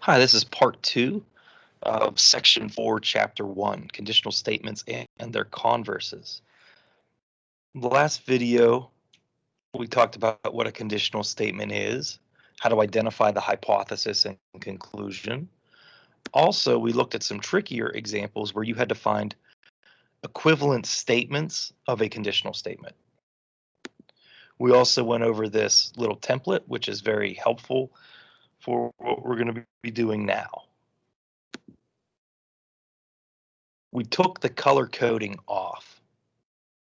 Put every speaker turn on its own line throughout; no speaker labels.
Hi, this is part 2 of section 4, chapter 1, conditional statements and their converses. In the last video, we talked about what a conditional statement is, how to identify the hypothesis and conclusion. Also, we looked at some trickier examples where you had to find equivalent statements of a conditional statement. We also went over this little template, which is very helpful for what we're going to be doing now. We took the color coding off.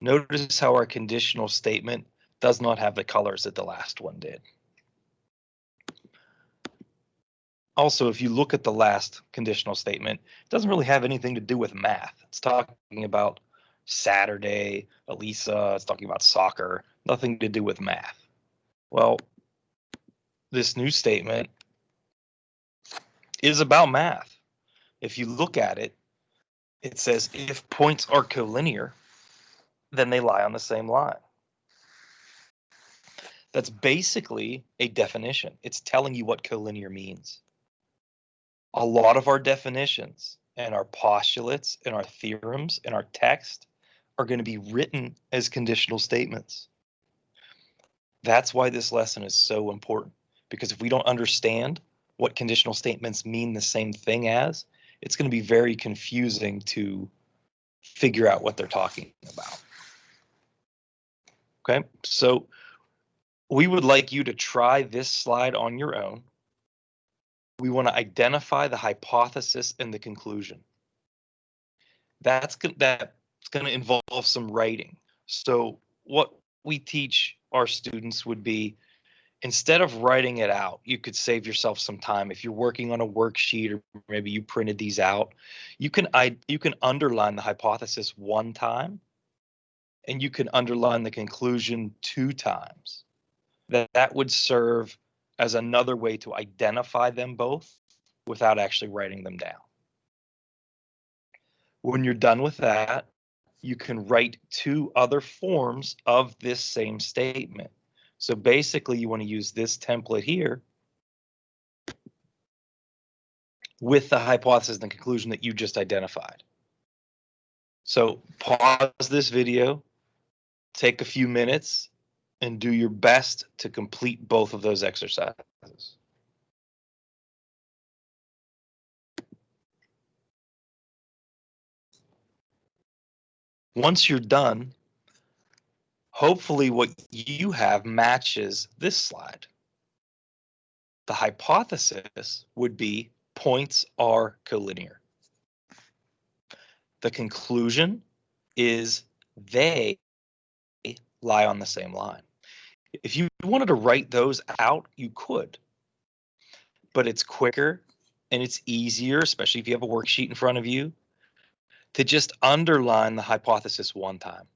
Notice how our conditional statement does not have the colors that the last one did. Also, if you look at the last conditional statement, it doesn't really have anything to do with math. It's talking about Saturday, Elisa, it's talking about soccer, nothing to do with math. Well, this new statement is about math. If you look at it, it says if points are collinear, then they lie on the same line. That's basically a definition. It's telling you what collinear means. A lot of our definitions and our postulates and our theorems and our text are going to be written as conditional statements. That's why this lesson is so important, because if we don't understand what conditional statements mean the same thing as, it's going to be very confusing to figure out what they're talking about. Okay, so we would like you to try this slide on your own. We want to identify the hypothesis and the conclusion. That's going to involve some writing. So what we teach our students would be, instead of writing it out, you could save yourself some time. If you're working on a worksheet or maybe you printed these out, you can underline the hypothesis one time and you can underline the conclusion 2 times. That would serve as another way to identify them both without actually writing them down. When you're done with that, you can write 2 other forms of this same statement. So basically, you want to use this template here with the hypothesis and the conclusion that you just identified. So pause this video, take a few minutes, and do your best to complete both of those exercises. Once you're done, hopefully what you have matches this slide. The hypothesis would be points are collinear. The conclusion is they lie on the same line. If you wanted to write those out, you could, but it's quicker and it's easier, especially if you have a worksheet in front of you, to just underline the hypothesis one time.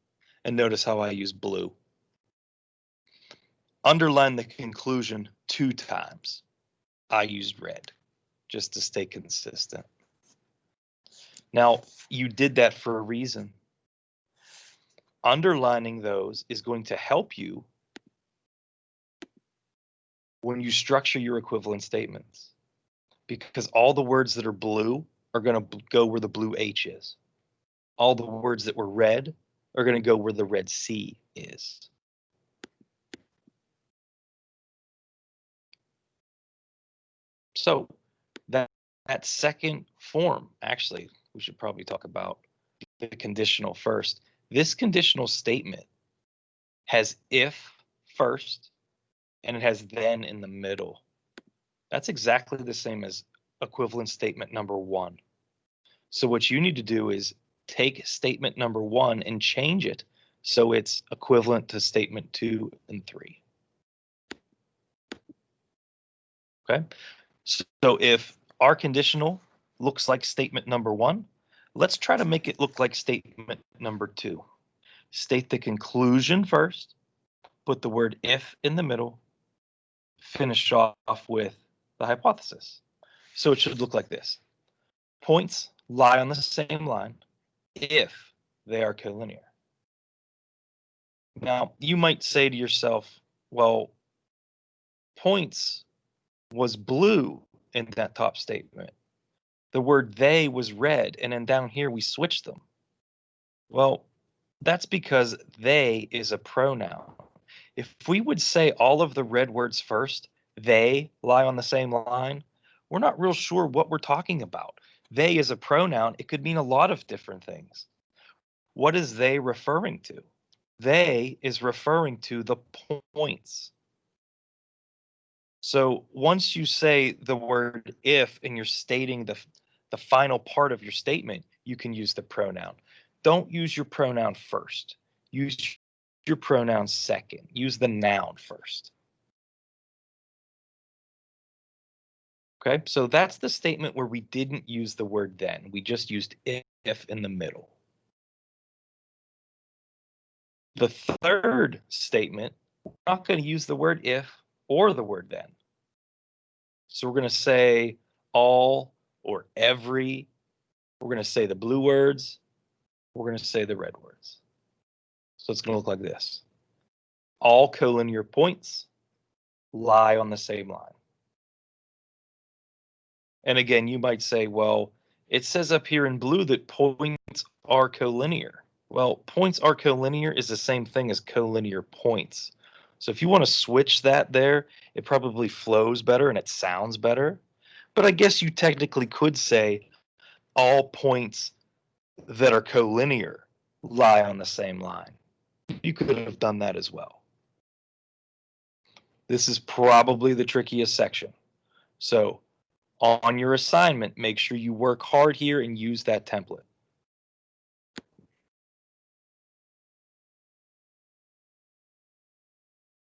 And notice how I use blue. Underline the conclusion 2 times. I used red, just to stay consistent. Now, you did that for a reason. Underlining those is going to help you when you structure your equivalent statements, because all the words that are blue are going to go where the blue H is. All the words that were red are going to go where the red C is. So that second form, actually, we should probably talk about the conditional first. This conditional statement has if first, and it has then in the middle. That's exactly the same as equivalent statement number 1. So what you need to do is take statement number 1 and change it so it's equivalent to statement 2 and 3. Okay, so if our conditional looks like statement number 1, let's try to make it look like statement number 2. State the conclusion first, put the word if in the middle, finish off with the hypothesis. So it should look like this. Points lie on the same line if they are collinear. Now, you might say to yourself, well, points was blue in that top statement. The word they was red, and then down here we switched them. Well, that's because they is a pronoun. If we would say all of the red words first, they lie on the same line, we're not real sure what we're talking about. They is a pronoun. It could mean a lot of different things. What is they referring to? They is referring to the points. So once you say the word if and you're stating the final part of your statement, you can use the pronoun. Don't use your pronoun first. Use your pronoun second. Use the noun first. Okay, so that's the statement where we didn't use the word then. We just used if in the middle. The third statement, we're not going to use the word if or the word then. So we're going to say all or every. We're going to say the blue words. We're going to say the red words. So it's going to look like this. All collinear points lie on the same line. And again, you might say, well, it says up here in blue that points are collinear. Well, points are collinear is the same thing as collinear points. So if you want to switch that there, it probably flows better and it sounds better. But I guess you technically could say all points that are collinear lie on the same line. You could have done that as well. This is probably the trickiest section. So on your assignment, make sure you work hard here and use that template.